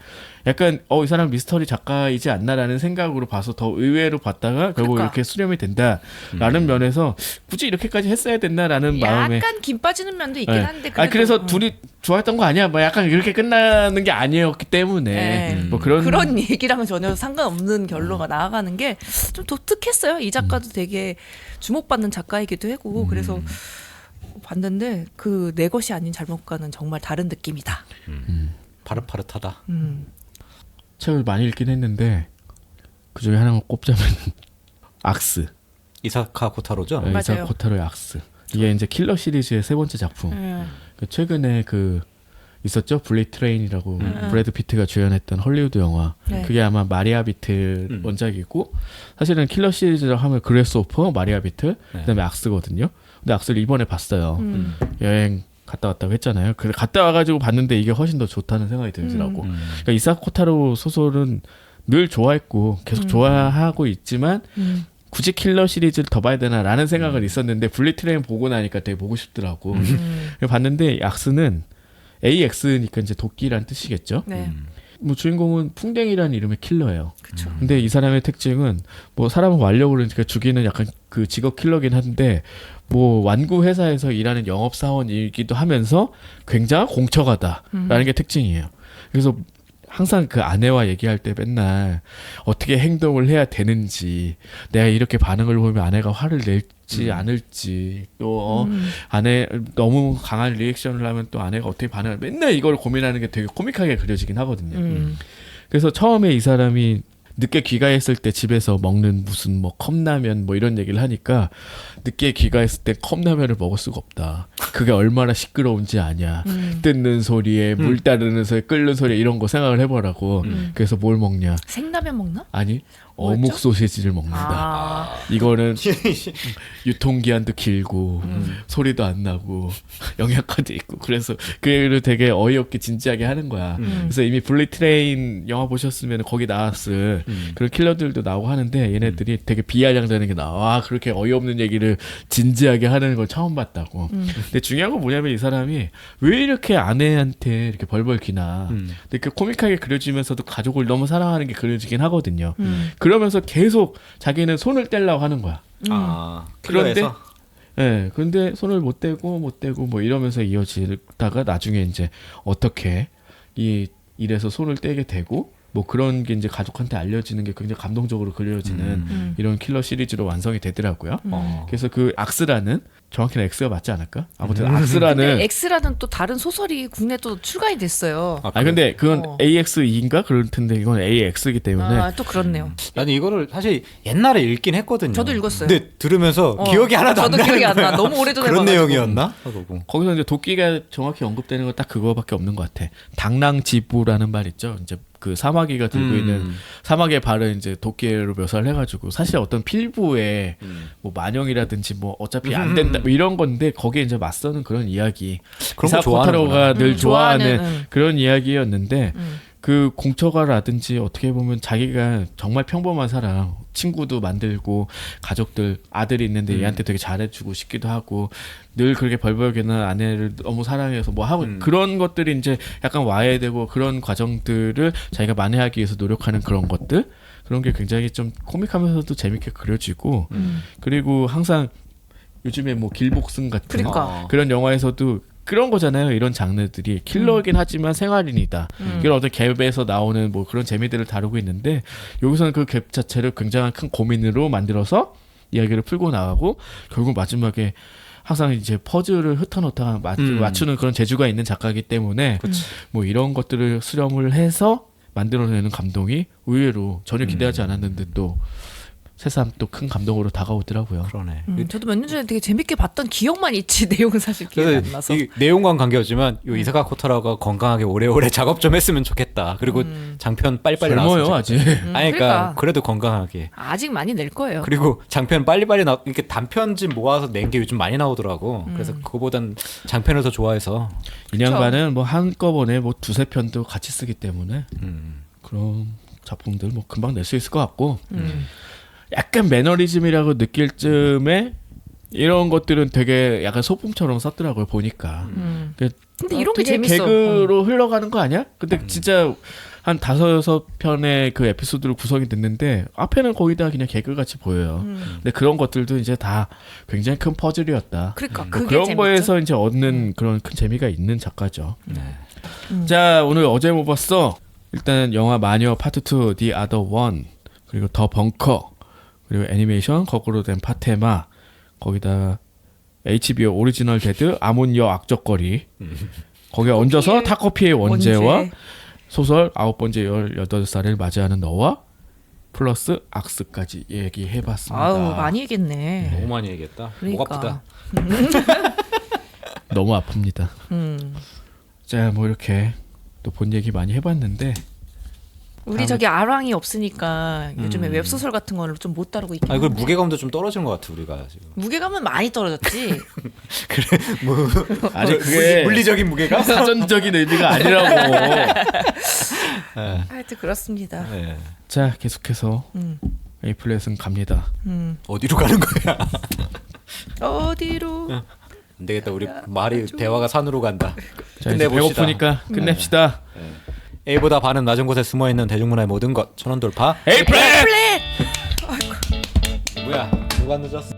약간 이 사람 미스터리 작가이지 않나라는 생각으로 봐서 더 의외로 봤다가 결국 그러니까. 이렇게 수렴이 된다라는 면에서 굳이 이렇게까지 했어야 됐나라는 마음에 약간 김 빠지는 면도 있긴 네. 한데 그래서 둘이 좋아했던 거 아니야? 뭐 약간 이렇게 끝나는 게 아니었기 때문에 네. 뭐 그런 얘기랑은 전혀 상관없는 결로가 나아가는 게 좀 독특했어요. 이 작가도 되게 주목받는 작가이기도 하고 그래서 봤는데 그 내 것이 아닌 잘못과는 정말 다른 느낌이다. 파릇파릇하다. 책을 많이 읽긴 했는데 그 중에 하나만 꼽자면 악스. 이사카 코타로죠. 네, 이사 맞아요. 코타로의 악스. 이게 이제 킬러 시리즈의 세 번째 작품. 그 최근에 그 있었죠, 블레이드 트레인이라고 브래드 피트가 주연했던 헐리우드 영화. 네. 그게 아마 마리아 비트 원작이고, 사실은 킬러 시리즈라고 하면 그레스오퍼, 마리아 비트, 그다음에 악스거든요. 근데 악스를 이번에 봤어요. 여행 갔다 왔다고 했잖아요. 그래 갔다 와가지고 봤는데 이게 훨씬 더 좋다는 생각이 들더라고. 그러니까 이사카 코타로 소설은 늘 좋아했고 계속 좋아하고 있지만 굳이 킬러 시리즈를 더 봐야 되나라는 생각은 있었는데 블레이드 트레인 보고 나니까 되게 보고 싶더라고. 봤는데 악스는 AX니까 이제 도끼란 뜻이겠죠. 네. 뭐 주인공은 풍뎅이라는 이름의 킬러예요. 그쵸. 근데 이 사람의 특징은 뭐 사람을 완력으로 그러니까 죽이는 약간 그 직업 킬러긴 한데 뭐 완구 회사에서 일하는 영업 사원이기도 하면서 굉장한 공처가다라는 게 특징이에요. 그래서 항상 그 아내와 얘기할 때 맨날 어떻게 행동을 해야 되는지, 내가 이렇게 반응을 보면 아내가 화를 낼지 않을지, 또 아내 너무 강한 리액션을 하면 또 아내가 어떻게 반응을, 맨날 이걸 고민하는 게 되게 코믹하게 그려지긴 하거든요. 그래서 처음에 이 사람이 늦게 귀가했을 때 집에서 먹는 무슨 뭐 컵라면 뭐 이런 얘기를 하니까, 늦게 귀가했을 때 컵라면을 먹을 수가 없다. 그게 얼마나 시끄러운지 아냐. 뜯는 소리에 물 따르는 소리, 끓는 소리 이런 거 생각을 해보라고. 그래서 뭘 먹냐? 생라면 먹나? 아니 뭐였죠? 어묵 소시지를 먹는다. 아. 이거는 유통기한도 길고 소리도 안 나고 영양가도 있고, 그래서 그를 되게 어이없게 진지하게 하는 거야. 그래서 이미 블레이드 트레인 영화 보셨으면 거기 나왔을 그런 킬러들도 나오고 하는데, 얘네들이 되게 비아냥되는 게 나와. 그렇게 어이없는 얘기를 진지하게 하는 걸 처음 봤다고. 근데 중요한 건 뭐냐면 이 사람이 왜 이렇게 아내한테 이렇게 벌벌 기나. 근데 그 코믹하게 그려지면서도 가족을 너무 사랑하는 게 그려지긴 하거든요. 그러면서 계속 자기는 손을 떼려고 하는 거야. 그런데 킬러에서? 예, 그런데 손을 못 떼고 뭐 이러면서 이어지다가 나중에 이제 어떻게 이 일에서 손을 떼게 되고, 뭐 그런 게 이제 가족한테 알려지는 게 굉장히 감동적으로 그려지는 이런 킬러 시리즈로 완성이 되더라고요. 그래서 그 악스라는, 정확히는 X가 맞지 않을까? 아무튼 악스라는. 근데 X라는 또 다른 소설이 국내 또 출간이 됐어요. 아니 근데 그건 AX2인가 그럴 텐데 이건 AX이기 때문에. 아, 또 그렇네요. 나는 이거를 사실 옛날에 읽긴 했거든요. 저도 읽었어요. 근데 들으면서 기억이 하나도 안 저도 나는 기억이 안 거야. 나. 너무 오래전에 그런 봐가지고. 내용이었나? 하고. 거기서 이제 도끼가 정확히 언급되는 건 딱 그거밖에 없는 것 같아. 당랑지부라는 말 있죠. 이제 그 사마귀가 들고 있는 사마귀의 발을 이제 도끼로 묘사를 해가지고, 사실 어떤 필부에 뭐 만영이라든지 뭐 어차피 안 된다 뭐 이런 건데, 거기에 이제 맞서는 그런 이야기. 그런 거 이사 코타로가 늘 좋아하는, 좋아하는 그런 이야기였는데, 그 공처가라든지 어떻게 보면 자기가 정말 평범한 사람, 친구도 만들고 가족들, 아들이 있는데 얘한테 되게 잘해주고 싶기도 하고, 늘 그렇게 벌벌기는 아내를 너무 사랑해서 뭐 하고 그런 것들이 이제 약간 와해되고, 그런 과정들을 자기가 만회하기 위해서 노력하는 그런 것들, 그런 게 굉장히 좀 코믹하면서도 재밌게 그려지고, 그리고 항상 요즘에 뭐 길복승 같은 그러니까. 그런 영화에서도 그런 거잖아요. 이런 장르들이 킬러이긴 하지만 생활인이다. 이런 어떤 갭에서 나오는 뭐 그런 재미들을 다루고 있는데, 여기서는 그 갭 자체를 굉장한 큰 고민으로 만들어서 이야기를 풀고 나가고, 결국 마지막에 항상 이제 퍼즐을 흩어놓다가 맞추는 그런 재주가 있는 작가이기 때문에 뭐 이런 것들을 수렴을 해서 만들어내는 감동이 의외로 전혀 기대하지 않았는데 또 새삼 또 큰 감동으로 다가오더라고요. 그러네. 저도 몇 년 전에 되게 재밌게 봤던 기억만 있지 내용은 사실 기억이 안 나서. 이 내용과는 관계없지만 이 이사카 코타로가 건강하게 오래오래 작업 좀 했으면 좋겠다. 그리고 장편 빨리빨리 젊어요 나왔으면 아직. 좋겠다. 아니, 그러니까 그러니까. 그래도 건강하게. 아직 많이 낼 거예요. 그리고 장편 빨리빨리 이렇게 단편집 모아서 낸 게 요즘 많이 나오더라고. 그래서 그거보단 장편을 더 좋아해서. 이 양반은 뭐 한꺼번에 뭐 두세 편도 같이 쓰기 때문에 그런 작품들 뭐 금방 낼 수 있을 것 같고, 약간 매너리즘이라고 느낄 쯤에 이런 것들은 되게 약간 소품처럼 썼더라고요 보니까. 근데 이런 게 되게 재밌어. 개그로 흘러가는 거 아니야? 근데 진짜 한 5-6편의 그 에피소드로 구성이 됐는데, 앞에는 거의 다 그냥 개그같이 보여요. 근데 그런 것들도 이제 다 굉장히 큰 퍼즐이었다. 그러니까 뭐 그게 그런 재밌죠. 거에서 이제 얻는 그런 큰 재미가 있는 작가죠. 자, 오늘 어제 뭐 봤어? 일단 영화 마녀 파트 2 The Other One, 그리고 더 벙커, 그리고 애니메이션 거꾸로 된 파테마, 거기다 HBO 오리지널 데드 아몬여 악적거리, 거기에 얹어서 타코피의 원제와 원제. 소설 9번째 18살을 맞이하는 너와 플러스 악스까지 얘기해봤습니다. 아우 많이 얘기했네. 너무 많이 얘기했다. 목 그러니까. 아프다. 너무 아픕니다. 자, 뭐 이렇게 또 본 얘기 많이 해봤는데 우리 저기 아랑이 없으니까 요즘에 웹소설 같은 거를 좀 못 다루고 있긴 아니 그 한데. 무게감도 좀 떨어진 것 같아 우리가 지금. 무게감은 많이 떨어졌지. 그래 뭐 아니 그게 물리적인 무게감? 사전적인 의미가 아니라고. 하여튼 그렇습니다. 네. 자, 계속해서 에이플렛은 갑니다. 어디로 가는 거야? 어디로? 안 되겠다. 우리 말이 대화가 산으로 간다. 자, 이제 끝내봅시다. 배고프니까 끝냅시다. A보다 반은 낮은 곳에 숨어 있는 대중문화의 모든 것. 천원 돌파. 에이플렛! 플랫! 뭐야? 누가 늦었어?